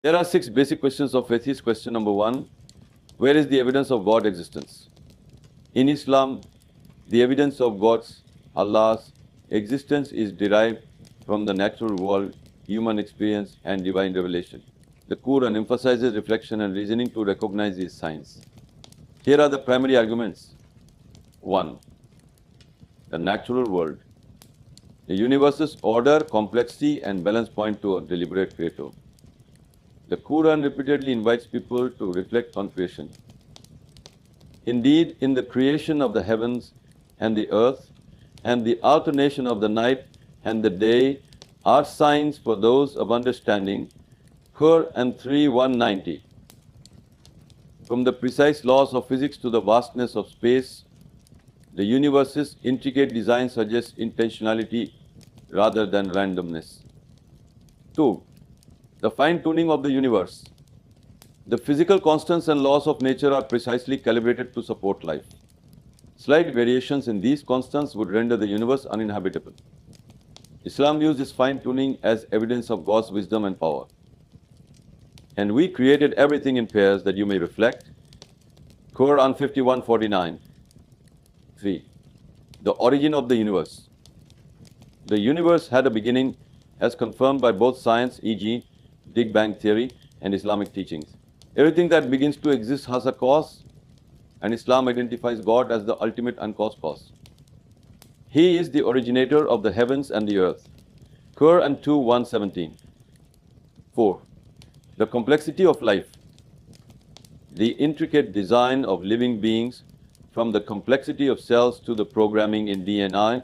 There are 6 basic questions of atheist. Question number 1, where is the evidence of God existence? In Islam, the evidence of God's, Allah's existence is derived from the natural world, human experience, and divine revelation. The Quran emphasizes reflection and reasoning to recognize these signs. Here are the primary arguments. 1. The natural world. The universe's order, complexity, and balance point to a deliberate creator. The Quran repeatedly invites people to reflect on creation. Indeed, in the creation of the heavens and the earth, and the alternation of the night and the day, are signs for those of understanding. Quran 3:190. From the precise laws of physics to the vastness of space, the universe's intricate design suggests intentionality rather than randomness. 2. The fine-tuning of the universe. The physical constants and laws of nature are precisely calibrated to support life. Slight variations in these constants would render the universe uninhabitable. Islam uses fine-tuning as evidence of God's wisdom and power. And we created everything in pairs that you may reflect. Quran 51:49. 3. The origin of the universe. The universe had a beginning as confirmed by both science, e.g., Big Bang theory, and Islamic teachings. Everything that begins to exist has a cause, and Islam identifies God as the ultimate uncaused cause. He is the originator of the heavens and the earth. Quran 2:117. 4. The complexity of life. The intricate design of living beings, from the complexity of cells to the programming in DNA,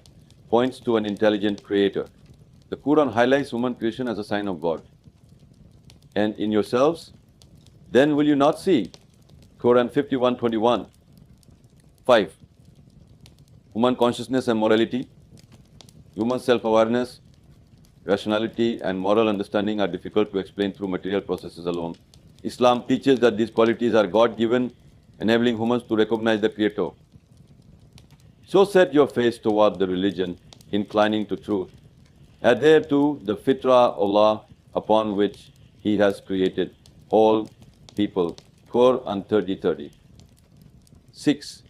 points to an intelligent creator. The Quran highlights human creation as a sign of God. And in yourselves, then will you not see? Quran 51:21. 5. Human consciousness and morality. Human self-awareness, rationality, and moral understanding are difficult to explain through material processes alone. Islam teaches that these qualities are God-given, enabling humans to recognize the Creator. So set your face toward the religion, inclining to truth. Adhere to the fitrah of Allah upon which He has created all people. Quran 30:30. 6.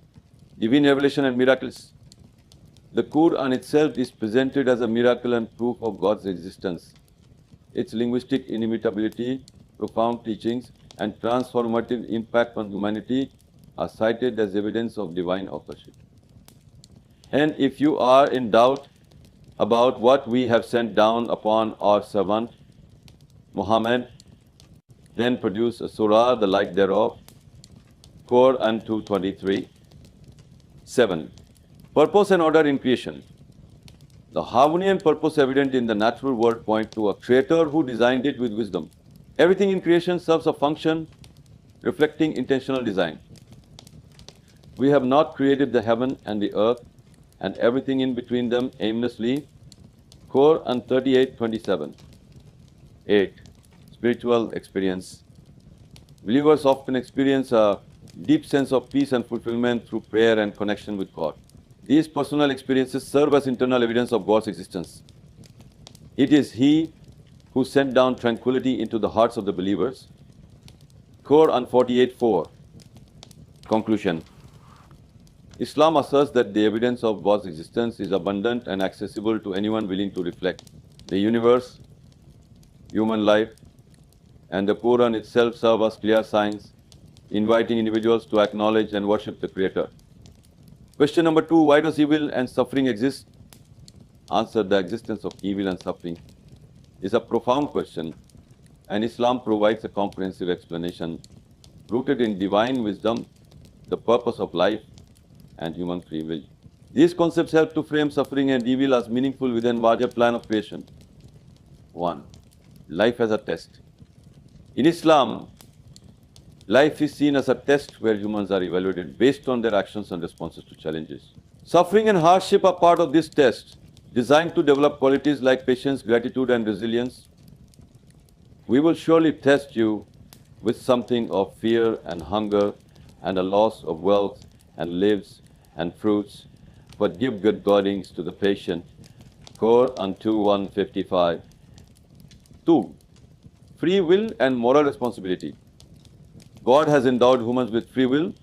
Divine revelation and miracles. The Quran itself is presented as a miracle and proof of God's existence. Its linguistic inimitability, profound teachings, and transformative impact on humanity are cited as evidence of divine authorship. And if you are in doubt about what we have sent down upon our servant Muhammad, then produce a surah the like thereof. Quran 2:23. 7. Purpose and order in creation. The harmony and purpose evident in the natural world point to a creator who designed it with wisdom. Everything in creation serves a function reflecting intentional design. We have not created the heaven and the earth and everything in between them aimlessly. Quran 38:27. 8. Spiritual experience. Believers often experience a deep sense of peace and fulfillment through prayer and connection with God. These personal experiences serve as internal evidence of God's existence. It is He who sent down tranquility into the hearts of the believers. Quran 48:4. Conclusion. Islam asserts that the evidence of God's existence is abundant and accessible to anyone willing to reflect. The universe, human life, and the Quran itself serve as clear signs, inviting individuals to acknowledge and worship the Creator. Question number 2, why does evil and suffering exist? Answer, the existence of evil and suffering is a profound question, and Islam provides a comprehensive explanation rooted in divine wisdom, the purpose of life, and human free will. These concepts help to frame suffering and evil as meaningful within larger plan of creation. 1. Life as a test. In Islam, life is seen as a test where humans are evaluated based on their actions and responses to challenges. Suffering and hardship are part of this test, designed to develop qualities like patience, gratitude, and resilience. We will surely test you with something of fear and hunger and a loss of wealth and lives and fruits, but give good tidings to the patient. Quran 2:155. 2. Free will and moral responsibility. God has endowed humans with free will,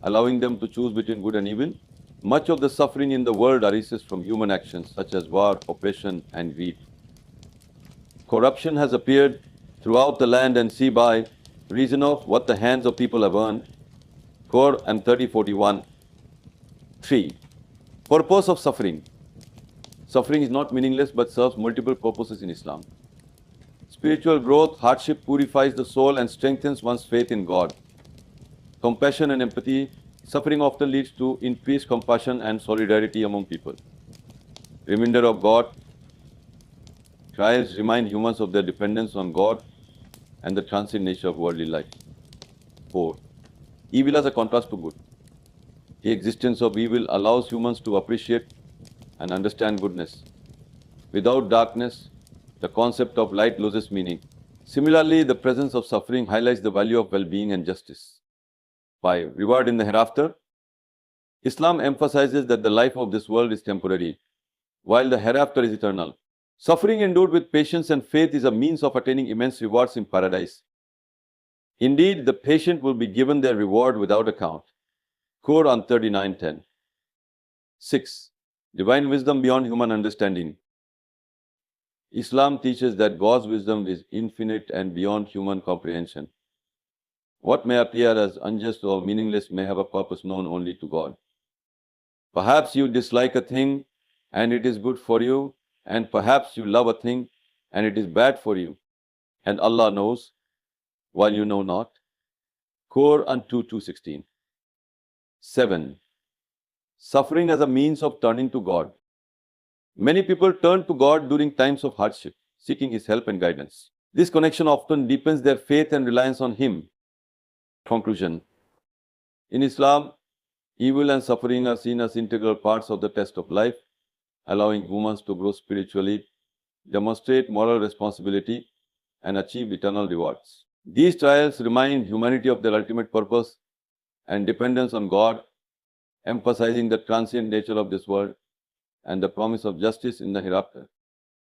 allowing them to choose between good and evil. Much of the suffering in the world arises from human actions such as war, oppression, and greed. Corruption has appeared throughout the land and sea by reason of what the hands of people have earned. Quran 30:41. 3. Purpose of suffering. Suffering is not meaningless but serves multiple purposes in Islam. Spiritual growth, hardship purifies the soul and strengthens one's faith in God. Compassion and empathy. Suffering often leads to increased compassion and solidarity among people. Reminder of God. Trials remind humans of their dependence on God and the transient nature of worldly life. 4. Evil as a contrast to good. The existence of evil allows humans to appreciate and understand goodness. Without darkness, the concept of light loses meaning. Similarly, the presence of suffering highlights the value of well-being and justice. 5. Reward in the hereafter. Islam emphasizes that the life of this world is temporary, while the hereafter is eternal. Suffering endured with patience and faith is a means of attaining immense rewards in paradise. Indeed, the patient will be given their reward without account. Quran 39:10. 6. Divine wisdom beyond human understanding. Islam teaches that God's wisdom is infinite and beyond human comprehension. What may appear as unjust or meaningless may have a purpose known only to God. Perhaps you dislike a thing and it is good for you, and perhaps you love a thing and it is bad for you. And Allah knows, while you know not. Quran 2:16. 7. Suffering as a means of turning to God. Many people turn to God during times of hardship, seeking His help and guidance. This connection often deepens their faith and reliance on Him. Conclusion. In Islam, evil and suffering are seen as integral parts of the test of life, allowing humans to grow spiritually, demonstrate moral responsibility, and achieve eternal rewards. These trials remind humanity of their ultimate purpose and dependence on God, emphasizing the transient nature of this world and the promise of justice in the hereafter.